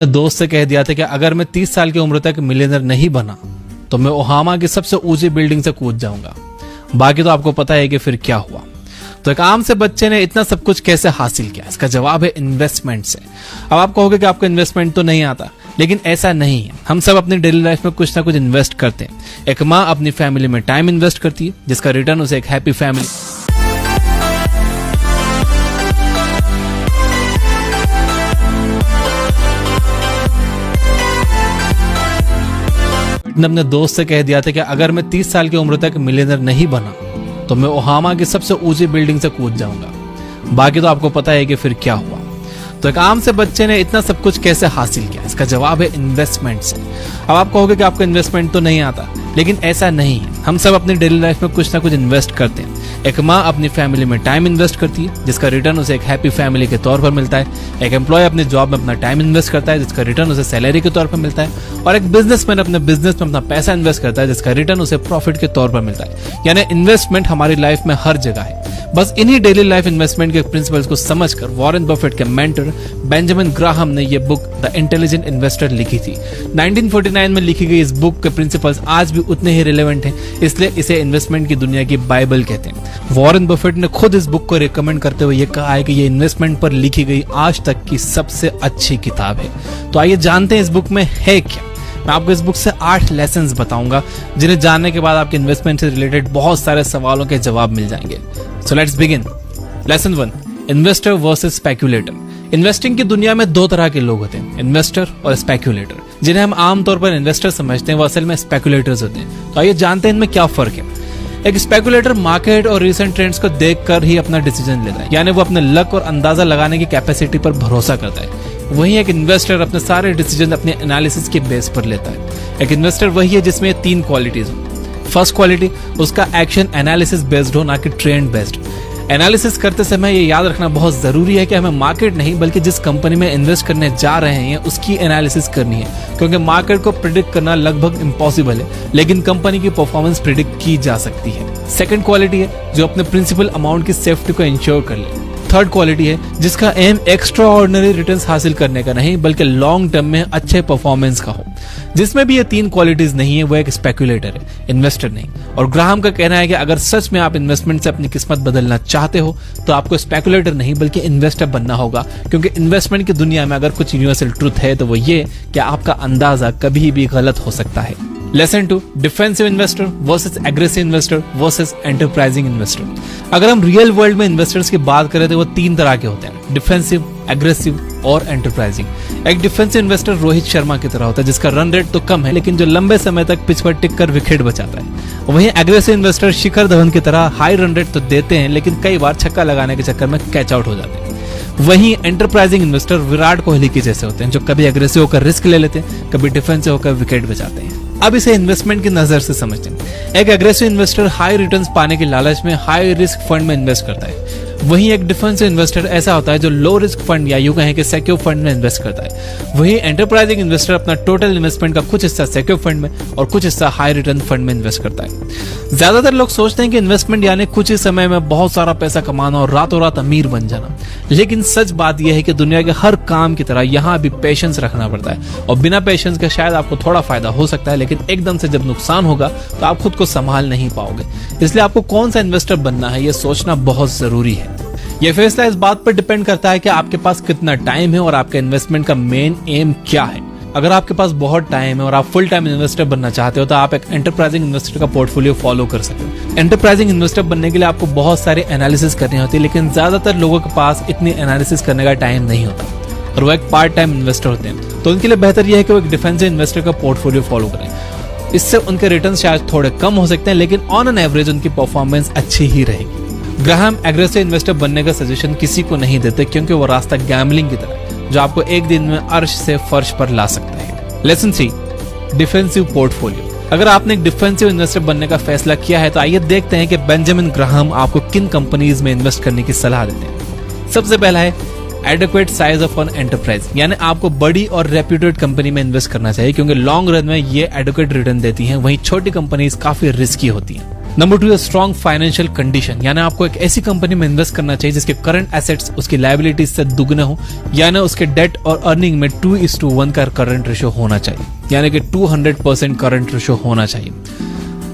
दोस्त से कह दिया था कि अगर मैं 30 साल की उम्र तक मिलियनर नहीं बना तो मैं ओहामा की सबसे ऊंची बिल्डिंग से कूद जाऊंगा। बाकी तो आपको पता है कि फिर क्या हुआ। तो एक आम से बच्चे ने इतना सब कुछ कैसे हासिल किया? इसका जवाब है इन्वेस्टमेंट से। अब आप कहोगे कि आपको इन्वेस्टमेंट तो नहीं आता, लेकिन ऐसा नहीं है। हम सब अपनी डेली लाइफ में कुछ ना कुछ इन्वेस्ट करते हैं। एक माँ अपनी फैमिली में टाइम इन्वेस्ट करती है, जिसका रिटर्न उसे एक हैप्पी फैमिली ने अपने दोस्त से कह दिया था कि अगर मैं 30 साल की उम्र तक मिलियनर नहीं बना तो मैं ओहामा की सबसे ऊंची बिल्डिंग से कूद जाऊंगा। बाकी तो आपको पता है कि फिर क्या हुआ। तो एक आम से बच्चे ने इतना सब कुछ कैसे हासिल किया? इसका जवाब है इन्वेस्टमेंट से। अब आप कहोगे कि आपको इन्वेस्टमेंट तो नहीं आता, लेकिन ऐसा नहीं है। हम सब अपनी डेली लाइफ में कुछ ना कुछ इन्वेस्ट करते हैं। एक माँ अपनी फैमिली में टाइम इन्वेस्ट करती है, जिसका रिटर्न उसे एक हैप्पी फैमिली के तौर पर मिलता है। एक एम्प्लॉय अपनी जॉब में अपना टाइम इन्वेस्ट करता है, जिसका रिटर्न उसे सैलरी के तौर पर मिलता है। और एक बिजनेसमैन अपने बिजनेस में अपना पैसा इन्वेस्ट करता है, जिसका रिटर्न उसे प्रॉफिट के तौर पर मिलता है। यानी इन्वेस्टमेंट हमारी लाइफ में हर जगह है। बस इन्हीं डेली लाइफ इन्वेस्टमेंट के प्रिंसिपल्स को समझकर वॉरेन बफेट के मेंटर बेंजामिन ग्राहम ने यह बुक द इंटेलिजेंट इन्वेस्टर लिखी थी। 1949 में लिखी गई इस बुक के प्रिंसिपल्स आज भी उतने ही रिलेवेंट हैं, इसलिए इसे इन्वेस्टमेंट की दुनिया की बाइबल कहते हैं। वॉरेन बफेट ने खुद इस बुक को रिकमेंड करते हुए यह कहा है कि यह इन्वेस्टमेंट पर लिखी गई आज तक की सबसे अच्छी किताब है। तो आइए जानते हैं इस बुक में है क्या। मैं आपको इस बुक से 8 लेसन्स बताऊंगा, जिन्हें जानने के बाद आपके इन्वेस्टमेंट से रिलेटेड बहुत सारे सवालों के जवाब मिल जाएंगे। So let's begin. Lesson 1, investor versus speculator. Investing की दुनिया में 2 तरह के लोग होते हैं, इन्वेस्टर और स्पेक्युलेटर। जिन्हें हम आमतौर पर इन्वेस्टर समझते हैं, वो असल में स्पेक्युलेटर्स होते हैं। तो आइए जानते हैं इनमें क्या फर्क है। एक स्पेक्युलेटर मार्केट और रिसेंट ट्रेंड्स को देखकर ही अपना डिसीजन लेता है, यानी वो अपने लक और अंदाजा लगाने की कैपेसिटी पर भरोसा करता है। वहीं एक इन्वेस्टर अपने सारे डिसीजन अपने एनालिसिस के बेस पर लेता है। एक इन्वेस्टर वही है जिसमें 3 क्वालिटीज हो। फर्स्ट क्वालिटी, उसका एक्शन एनालिसिस बेस्ड हो, ना कि ट्रेंड बेस्ड। एनालिसिस करते समय ये याद रखना बहुत जरूरी है कि हमें मार्केट नहीं, बल्कि जिस कंपनी में इन्वेस्ट करने जा रहे हैं उसकी एनालिसिस करनी है, क्योंकि मार्केट को प्रिडिक्ट करना लगभग इम्पॉसिबल है, लेकिन कंपनी की परफॉर्मेंस प्रिडिक्ट की जा सकती है। सेकंड क्वालिटी है जो अपने प्रिंसिपल अमाउंट की सेफ्टी को इंश्योर कर ले। थर्ड क्वालिटी है जिसका एम एक्स्ट्रा ऑर्डिनरी रिटर्न्स हासिल करने का नहीं, बल्कि लॉन्ग टर्म में अच्छे परफॉर्मेंस का हो। जिसमें भी ये 3 क्वालिटीज नहीं है, वो एक स्पेक्युलेटर है, इन्वेस्टर नहीं। और ग्राहम का कहना है कि अगर सच में आप इन्वेस्टमेंट से अपनी किस्मत बदलना चाहते हो तो आपको स्पेक्युलेटर नहीं बल्कि इन्वेस्टर बनना होगा, क्योंकि इन्वेस्टमेंट की दुनिया में अगर कुछ यूनिवर्सल ट्रुथ है तो वो ये कि आपका अंदाजा कभी भी गलत हो सकता है। Lesson 2, defensive investor versus aggressive investor versus enterprising investor. अगर हम रियल वर्ल्ड में इन्वेस्टर्स की बात करें तो वो 3 तरह के होते हैं, डिफेंसिव, एग्रेसिव और एंटरप्राइजिंग। एक डिफेंसिव इन्वेस्टर रोहित शर्मा की तरह होता है, जिसका रन रेट तो कम है, लेकिन जो लंबे समय तक पिच पर टिक कर विकेट बचाता है। वहीं एग्रेसिव इन्वेस्टर शिखर धवन की तरह हाई रन रेट तो देते हैं, लेकिन कई बार छक्का लगाने के चक्कर में कैच आउट हो जाते हैं। वहीं एंटरप्राइजिंग इन्वेस्टर विराट कोहली के जैसे होते हैं, जो कभी एग्रेसिव होकर रिस्क ले लेते हैं, कभी डिफेंसिव होकर विकेट बचाते हैं। अब इसे इन्वेस्टमेंट की नजर से समझते हैं। एक एग्रेसिव इन्वेस्टर हाई रिटर्न्स पाने के लालच में हाई रिस्क फंड में इन्वेस्ट करता है। वहीं एक डिफेंसिव इन्वेस्टर ऐसा होता है जो लो रिस्क फंड या यूं कहें कि सिक्योर फंड में इन्वेस्ट करता है। वहीं एंटरप्राइजिंग इन्वेस्टर अपना टोटल इन्वेस्टमेंट का कुछ हिस्सा सिक्योर फंड में और कुछ हिस्सा हाई रिटर्न फंड में इन्वेस्ट करता है। ज्यादातर लोग सोचते हैं कि इन्वेस्टमेंट यानी कुछ ही समय में बहुत सारा पैसा कमाना और रातों रात अमीर बन जाना, लेकिन सच बात यह है कि दुनिया के हर काम की तरह यहाँ भी पेशेंस रखना पड़ता है। और बिना पेशेंस के शायद आपको थोड़ा फायदा हो सकता है, लेकिन एकदम से जब नुकसान होगा तो आप खुद को संभाल नहीं पाओगे। इसलिए आपको कौन सा इन्वेस्टर बनना है ये सोचना बहुत जरूरी है। यह फैसला इस बात पर डिपेंड करता है कि आपके पास कितना टाइम है और आपके इन्वेस्टमेंट का मेन एम क्या है। अगर आपके पास बहुत टाइम है और आप फुल टाइम इन्वेस्टर बनना चाहते हो तो आप एक एंटरप्राइजिंग इन्वेस्टर का पोर्टफोलियो फॉलो कर सकते हो। एंटरप्राइजिंग इन्वेस्टर बनने के लिए आपको बहुत सारे एनालिसिस करनी होती है, लेकिन ज्यादातर लोगों के पास इतनी एनालिसिस करने का टाइम नहीं होता और वो एक पार्ट टाइम इन्वेस्टर होते हैं। तो उनके लिए बेहतर यह है कि वो एक डिफेंसिव इन्वेस्टर का पोर्टफोलियो फॉलो करें। इससे उनके रिटर्न शायद थोड़े कम हो सकते हैं, लेकिन ऑन एन एवरेज उनकी परफॉर्मेंस अच्छी ही रहेगी। ग्राहम एग्रेसिव इन्वेस्टर बनने का सजेशन किसी को नहीं देते, क्योंकि वो रास्ता गैम्बलिंग की तरह जो आपको एक दिन में अर्श से फर्श पर ला सकता है। Lesson 3, defensive portfolio. अगर आपने एक डिफेंसिव इन्वेस्टर बनने का फैसला किया है तो आइए देखते हैं कि बेंजामिन ग्राहम आपको किन कंपनीज में इन्वेस्ट करने की सलाह देते हैं। सबसे पहला है adequate size of an enterprise, यानी आपको बड़ी और रेप्यूटेड कंपनी में इन्वेस्ट करना चाहिए, क्योंकि लॉन्ग रन में ये एडिक्वेट रिटर्न देती हैं। वहीं छोटी कंपनीज काफी रिस्की होती हैं। नंबर 2 है स्ट्रॉन्ग फाइनेंशियल कंडीशन, यानी आपको एक ऐसी कंपनी में इन्वेस्ट करना चाहिए जिसके करंट एसेट्स उसकी लायबिलिटीज से दुगने हो, यानी उसके डेट और अर्निंग में 2:1 का करंट रेशियो होना चाहिए, यानी कि 200% करंट रेशियो होना चाहिए।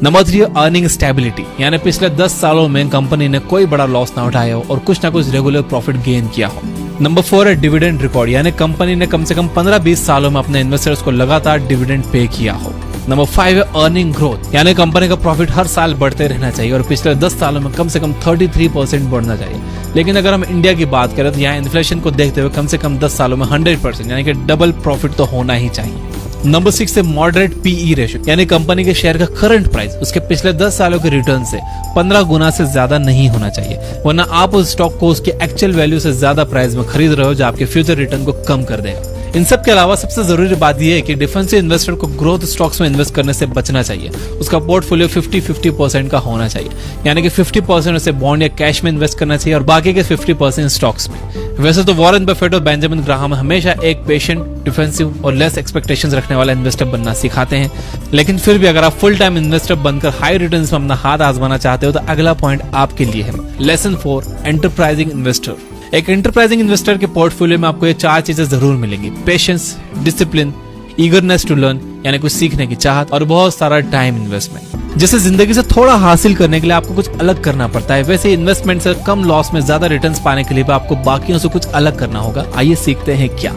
नंबर 3 है अर्निंग स्टेबिलिटी, यानी पिछले 10 सालों में कंपनी ने कोई बड़ा लॉस ना उठाया हो और कुछ ना कुछ रेगुलर प्रॉफिट गेन किया हो। नंबर 4 है डिविडेंड रिकॉर्ड, यानी कंपनी ने कम से कम 15-20 सालों में अपने इन्वेस्टर्स को लगातार डिविडेंड पे किया हो। नंबर 5 है अर्निंग ग्रोथ, यानी कंपनी का प्रॉफिट हर साल बढ़ते रहना चाहिए और पिछले 10 सालों में कम से कम 33% बढ़ना चाहिए। लेकिन अगर हम इंडिया की बात करें तो यहाँ इन्फ्लेशन को देखते हुए कम से कम 10 सालों में 100%, यानी कि डबल प्रॉफिट तो होना ही चाहिए। नंबर 6 है मॉडरेट पीई रेशियो, यानी कंपनी के शेयर का करंट प्राइस उसके पिछले 10 सालों के रिटर्न से 15 गुना से ज्यादा नहीं होना चाहिए, वरना आप उस स्टॉक को उसके एक्चुअल वैल्यू से ज्यादा प्राइस में खरीद रहे हो जो आपके फ्यूचर रिटर्न को कम कर देगा। इन सब के अलावा सबसे जरूरी बात यह है कि डिफेंसिव इन्वेस्टर को ग्रोथ स्टॉक्स में इन्वेस्ट करने से बचना चाहिए। उसका पोर्टफोलियो 50-50% का होना चाहिए, यानी कि 50% उसे बॉन्ड या कैश में इन्वेस्ट करना चाहिए और बाकी के 50% स्टॉक्स में। वैसे तो वॉरेन बफेट और बेंजामिन ग्राहम हमेशा एक पेशेंट, डिफेंसिव और लेस एक्सपेक्टेशंस रखने वाला इन्वेस्टर बनना सिखाते हैं, लेकिन फिर भी अगर आप फुल टाइम इन्वेस्टर बनकर हाई रिटर्न्स में अपना हाथ आजमाना चाहते हो तो अगला पॉइंट आपके लिए है। Lesson 4 enterprising investor. एक एंटरप्राइजिंग इन्वेस्टर के पोर्टफोलियो में आपको ये 4 चीजें जरूर मिलेंगी: patience, discipline, eagerness to learn, यानी कुछ सीखने की चाहत, और बहुत सारा टाइम इन्वेस्टमेंट। जैसे जिंदगी से थोड़ा हासिल करने के लिए आपको कुछ अलग करना पड़ता है, वैसे इन्वेस्टमेंट से कम लॉस में ज्यादा रिटर्न्स पाने के लिए भी आपको बाकियों से कुछ अलग करना होगा। आइए सीखते हैं क्या।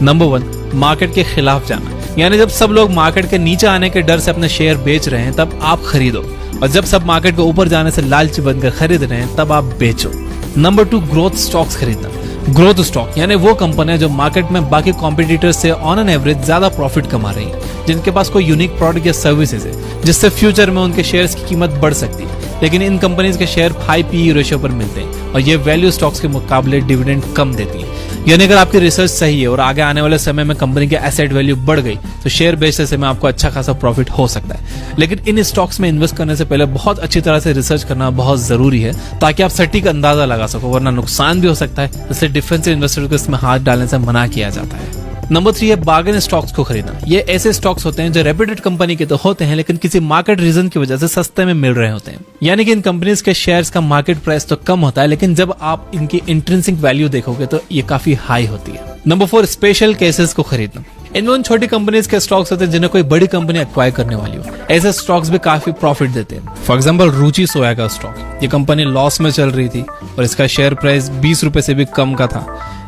नंबर 1, मार्केट के खिलाफ जाना, यानी जब सब लोग मार्केट के नीचे आने के डर से अपने शेयर बेच रहे हैं तब आप खरीदो, और जब सब मार्केट के ऊपर जाने से लालची बनकर खरीद रहे हैं तब आप बेचो। नंबर 2, ग्रोथ स्टॉक्स खरीदना। ग्रोथ स्टॉक यानी वो कंपनियां जो मार्केट में बाकी कॉम्पिटिटर्स से ऑन एन एवरेज ज्यादा प्रॉफिट कमा रही हैं, जिनके पास कोई यूनिक प्रोडक्ट या सर्विसेज है जिससे फ्यूचर में उनके शेयर्स की कीमत बढ़ सकती है। लेकिन इन कंपनीज के शेयर हाई पीई रेशियो पर मिलते हैं और ये वैल्यू स्टॉक्स के मुकाबले डिविडेंड कम देती है। यानी अगर आपकी रिसर्च सही है और आगे आने वाले समय में कंपनी की एसेट वैल्यू बढ़ गई तो शेयर बेचने से में आपको अच्छा खासा प्रॉफिट हो सकता है। लेकिन इन स्टॉक्स में इन्वेस्ट करने से पहले बहुत अच्छी तरह से रिसर्च करना बहुत जरूरी है ताकि आप सटीक अंदाजा लगा सको, वरना नुकसान भी हो सकता है। इसलिए डिफेंसिव इन्वेस्टर को इसमें हाथ डालने से मना किया जाता है। नंबर 3 है बार्गेन स्टॉक्स को खरीदना। ये ऐसे स्टॉक्स होते हैं जो रेप्यूटेड कंपनी के तो होते हैं लेकिन किसी मार्केट रीजन की वजह से सस्ते में मिल रहे होते हैं। यानी कि इन कंपनीज के शेयर्स का मार्केट प्राइस तो कम होता है लेकिन जब आप इनकी इंट्रिंसिक वैल्यू देखोगे तो ये काफी हाई होती है। नंबर 4 स्पेशल केसेस को खरीदना। इनमें उन छोटी कंपनीज के स्टॉक्स होते हैं जिन्हें कोई बड़ी कंपनी एक्वायर करने वाली हो। ऐसे स्टॉक्स भी काफी प्रॉफिट देते हैं। फॉर एग्जांपल रुचि सोया का स्टॉक, ये कंपनी लॉस में चल रही थी और इसका शेयर प्राइस 20 रुपए से भी कम का था,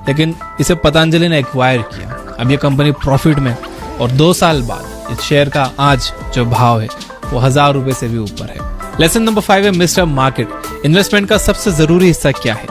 लेकिन इसे पतंजलि ने एक्वायर किया। अब ये कंपनी प्रॉफिट में और 2 साल बाद इस शेयर का आज जो भाव है वो 1000 रुपए से भी ऊपर है। लेसन नंबर 5 है मिस्टर मार्केट। इन्वेस्टमेंट का सबसे जरूरी हिस्सा क्या है?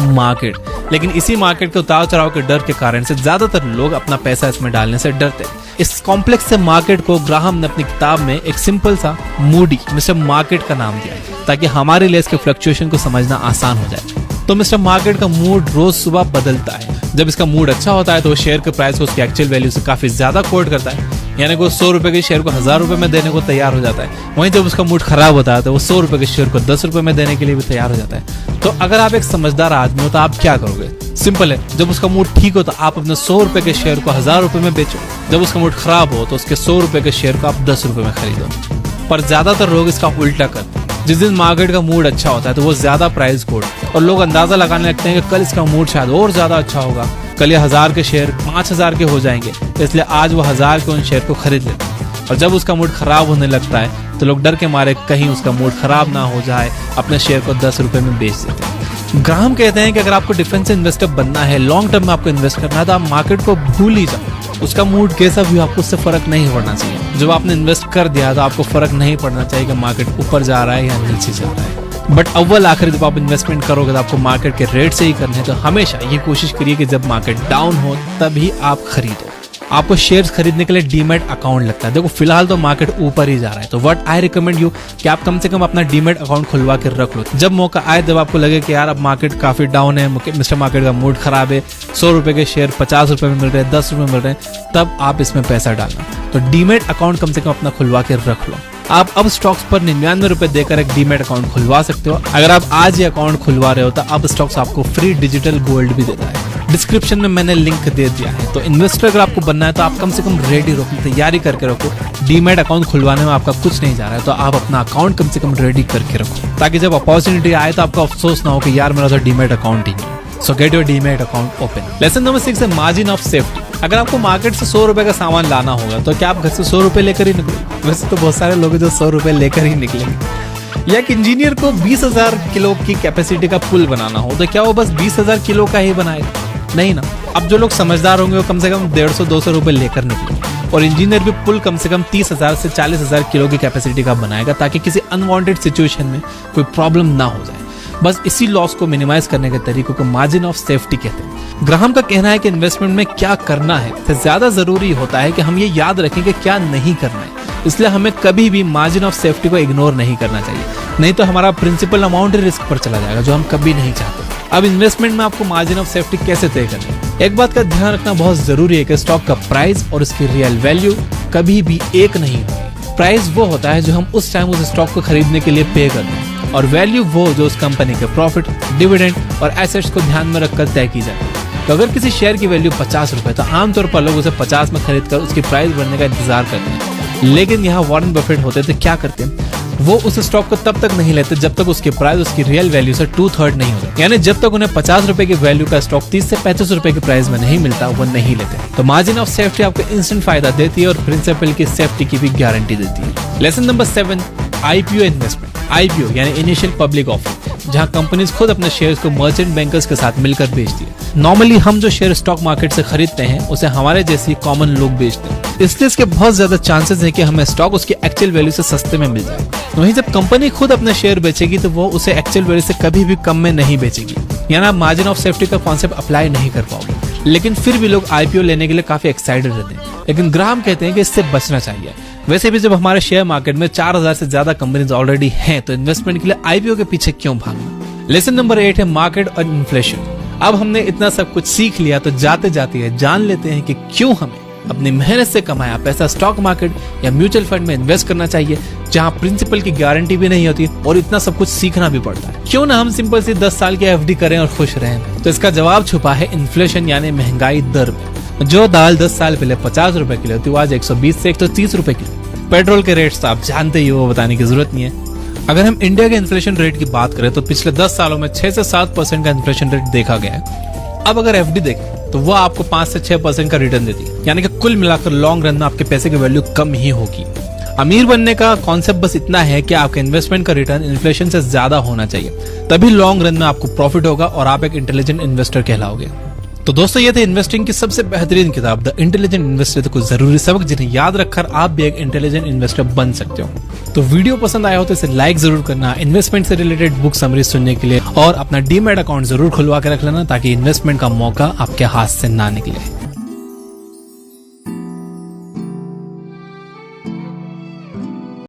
मार्केट। लेकिन इसी मार्केट के उतार चढ़ाव के डर के कारण से ज्यादातर लोग अपना पैसा इसमें डालने से डरते हैं। इस कॉम्प्लेक्स से मार्केट को ग्राहम ने अपनी किताब में एक सिंपल सा मूडी मिस्टर मार्केट का नाम दिया ताकि हमारे लिए इसके फ्लक्चुएशन को समझना आसान हो जाए। तो मिस्टर मार्केट का मूड रोज सुबह बदलता है। जब इसका मूड अच्छा होता है तो वो शेयर के प्राइस को उसकी एक्चुअल वैल्यू से काफी ज्यादा कोट करता है, यानी कि वो 100 रुपए के शेयर को 1000 रुपए में देने को तैयार हो जाता है। वहीं जब उसका मूड खराब होता है तो वो 100 रुपए के शेयर को 10 रुपए में देने के लिए भी तैयार हो जाता है। तो अगर आप एक समझदार आदमी हो तो आप क्या करोगे? सिंपल है, जब उसका मूड ठीक हो तो आप अपने 100 रुपए के शेयर को 1000 रुपए में बेचो। जब उसका मूड खराब हो तो उसके 100 रुपए के शेयर को आप 10 रुपए में खरीदो। पर ज्यादातर लोग इसका उल्टा करते हैं। जिस दिन मार्केट का मूड अच्छा होता है तो वो ज्यादा प्राइस कोट और लोग अंदाजा लगाने लगते हैं कि कल इसका मूड शायद और ज्यादा अच्छा होगा, कल ये 1000 के शेयर 5000 के हो जाएंगे, इसलिए आज वो 1000 के उन शेयर को खरीद लेते हैं। और जब उसका मूड खराब होने लगता है तो लोग डर के मारे कहीं उसका मूड खराब ना हो जाए अपने शेयर को 10 रुपए में बेच देते हैं। ग्राहम कहते हैं कि अगर आपको डिफेंसिव इन्वेस्टर बनना है, लॉन्ग टर्म में आपको इन्वेस्ट करना है तो आप मार्केट को भूल ही जाओ। उसका मूड कैसा भी आपको उससे फर्क नहीं पड़ना चाहिए। जब आपने इन्वेस्ट कर दिया तो आपको फर्क नहीं पड़ना चाहिए कि मार्केट ऊपर जा रहा है या नीचे जा रहा है। बट अव्वल आखिर जब आप इन्वेस्टमेंट करोगे तो आपको मार्केट के रेट से ही करना है। तो हमेशा ये कोशिश करिए कि जब मार्केट डाउन हो तभी आप खरीदो। आपको शेयर्स खरीदने के लिए डीमैट अकाउंट लगता है। देखो फिलहाल तो मार्केट ऊपर ही जा रहा है तो व्हाट आई रिकमेंड यू कि आप कम से कम अपना डीमैट अकाउंट खुलवा के रख लो। जब मौका आए, जब आपको लगे कि यार अब मार्केट काफी डाउन है, मिस्टर मार्केट का मूड खराब है, 100 रुपए के शेयर 50 रुपए में मिल रहे हैं, 10 रुपए में मिल रहे हैं, तब आप इसमें पैसा डालना। तो डीमैट अकाउंट कम से कम अपना खुलवा के रख लो। आप अब स्टॉक्स पर 99 रुपए देकर एक डीमैट अकाउंट खुलवा सकते हो। अगर आप आज ये अकाउंट खुलवा रहे हो तो अब स्टॉक्स आपको फ्री डिजिटल गोल्ड भी देता है। डिस्क्रिप्शन में मैंने लिंक दे दिया है। तो इन्वेस्टर अगर आपको बनना है तो आप कम से कम रेडी रखो, तैयारी करके रखो। डीमैट अकाउंट खुलवाने में आपका कुछ नहीं जा रहा है, तो आप अपना अकाउंट कम से कम रेडी करके रखो, ताकि जब अपॉर्चुनिटी आए तो आपको अफसोस ना हो कि यार मेरा तो डीमैट अकाउंट ही नहीं। सो get your demat account open. Lesson number 6 है मार्जिन ऑफ सेफ्टी। अगर आपको मार्केट से 100 रुपए का सामान लाना होगा तो क्या आप घर से 100 रुपए लेकर ही निकलोगे? वैसे तो बहुत सारे लोग हैं जो 100 रुपए लेकर ही निकलेंगे। या एक इंजीनियर को 20,000 किलो की कैपेसिटी का पुल बनाना हो तो क्या वो बस 20,000 किलो का ही बनाएगा? नहीं ना। अब जो लोग समझदार होंगे वो कम से कम 150-200 रुपए लेकर निकलेंगे। और इंजीनियर भी पुल कम से कम 30,000 से 40,000 किलो की कैपेसिटी का बनाएगा, ताकि किसी अनवांटेड सिचुएशन में कोई प्रॉब्लम ना हो जाए। बस इसी लॉस को मिनिमाइज करने के तरीकों को मार्जिन ऑफ सेफ्टी कहते हैं। ग्राहम का कहना है कि इन्वेस्टमेंट में क्या करना है तो ज्यादा जरूरी होता है कि हम ये याद रखें कि क्या नहीं करना है। इसलिए हमें कभी भी मार्जिन ऑफ सेफ्टी को इग्नोर नहीं करना चाहिए, नहीं तो हमारा प्रिंसिपल अमाउंट रिस्क पर चला जाएगा, जो हम कभी नहीं चाहते। अब इन्वेस्टमेंट में आपको मार्जिन ऑफ सेफ्टी कैसे तय करनी है? एक बात का ध्यान रखना बहुत जरूरी है कि स्टॉक का प्राइस और उसकी रियल वैल्यू कभी भी एक नहीं होगी। प्राइस वो होता है जो हम उस टाइम उस स्टॉक को खरीदने के लिए पे करते हैं, और वैल्यू वो जो उस कंपनी के प्रॉफिट, डिविडेंड और एसेट्स को ध्यान में रखकर तय की जाती है। तो अगर किसी शेयर की वैल्यू 50 रुपए तो आमतौर पर लोग उसे 50 में खरीद कर उसकी प्राइस बढ़ने का इंतजार करते हैं। लेकिन यहाँ वॉरेन बफेट होते थे, क्या करते हैं वो उस स्टॉक को तब तक नहीं लेते जब तक उसकी प्राइस उसकी रियल वैल्यू से 2/3 नहीं होता। यानी जब तक उन्हें 50 रुपए की वैल्यू का स्टॉक 30 से 35 रुपए की प्राइस में नहीं मिलता वो नहीं लेते। तो मार्जिन ऑफ सेफ्टी आपको इंस्टेंट फायदा देती है और प्रिंसिपल की सेफ्टी की भी गारंटी देती है। Lesson number 7, IPO investment. IPO यानी इनिशियल पब्लिक ऑफर, जहां कंपनीज खुद अपने शेयर्स को मर्चेंट बैंकर्स के साथ मिलकर बेचती है। नॉर्मली हम जो शेयर स्टॉक मार्केट से खरीदते हैं उसे हमारे जैसी कॉमन लोग बेचते हैं, इसलिए इसके बहुत ज्यादा चांसेस हैं कि हमें स्टॉक उसकी एक्चुअल वैल्यू से सस्ते में मिल जाए। वहीं जब कंपनी खुद अपने शेयर बेचेगी तो वो उसे एक्चुअल वैल्यू से कभी भी कम में नहीं बेचेगी, यानी आप मार्जिन ऑफ सेफ्टी का कॉन्सेप्ट अप्लाई नहीं कर पाओगे। लेकिन फिर भी लोग आईपीओ लेने के लिए काफी एक्साइटेड रहते हैं, लेकिन ग्राहम कहते हैं कि इससे बचना चाहिए। वैसे भी जब हमारे शेयर मार्केट में 4000 से ज्यादा कंपनीज ऑलरेडी हैं, तो इन्वेस्टमेंट के लिए आईपीओ के पीछे क्यों भागना? लेसन नंबर 8 है मार्केट और इन्फ्लेशन। अब हमने इतना सब कुछ सीख लिया तो जाते जाते जान लेते हैं कि क्यों हमें अपनी मेहनत से कमाया पैसा स्टॉक मार्केट या म्यूचुअल फंड में इन्वेस्ट करना चाहिए, जहां प्रिंसिपल की गारंटी भी नहीं होती और इतना सब कुछ सीखना भी पड़ता है। क्यों ना हम सिंपल सी 10 साल की एफडी करें और खुश रहें? तो इसका जवाब छुपा है इन्फ्लेशन यानी महंगाई दर में। जो दाल 10 साल पहले 50 रुपए किलो थी, वो आज 120 से 130 रुपए किलो। पेट्रोल के रेट्स तो आप जानते ही हो, बताने की जरूरत नहीं है। अगर हम इंडिया के इन्फ्लेशन रेट की बात करें तो पिछले 10 सालों में 6 से 7% का इन्फ्लेशन रेट देखा गया है। अब अगर एफडी देखें तो वो आपको 5 से 6% का रिटर्न देती है, यानी कि कुल मिलाकर लॉन्ग रन में आपके पैसे की वैल्यू कम ही होगी। अमीर बनने का कॉन्सेप्ट बस इतना है कि आपके इन्वेस्टमेंट का रिटर्न इन्फ्लेशन से ज्यादा होना चाहिए, तभी लॉन्ग रन में आपको प्रॉफिट होगा और आप एक इंटेलिजेंट इन्वेस्टर कहलाओगे। तो दोस्तों ये थे इन्वेस्टिंग की सबसे बेहतरीन किताब द इंटेलिजेंट इन्वेस्टर, तो कुछ जरूरी सबक जिन्हें याद रखकर आप भी एक इंटेलिजेंट इन्वेस्टर बन सकते हो। तो वीडियो पसंद आया हो तो इसे लाइक जरूर करना, इन्वेस्टमेंट से रिलेटेड बुक समरी सुनने के लिए, और अपना डीमैट अकाउंट जरूर खुलवा के रख लेना ताकि इन्वेस्टमेंट का मौका आपके हाथ से ना निकले।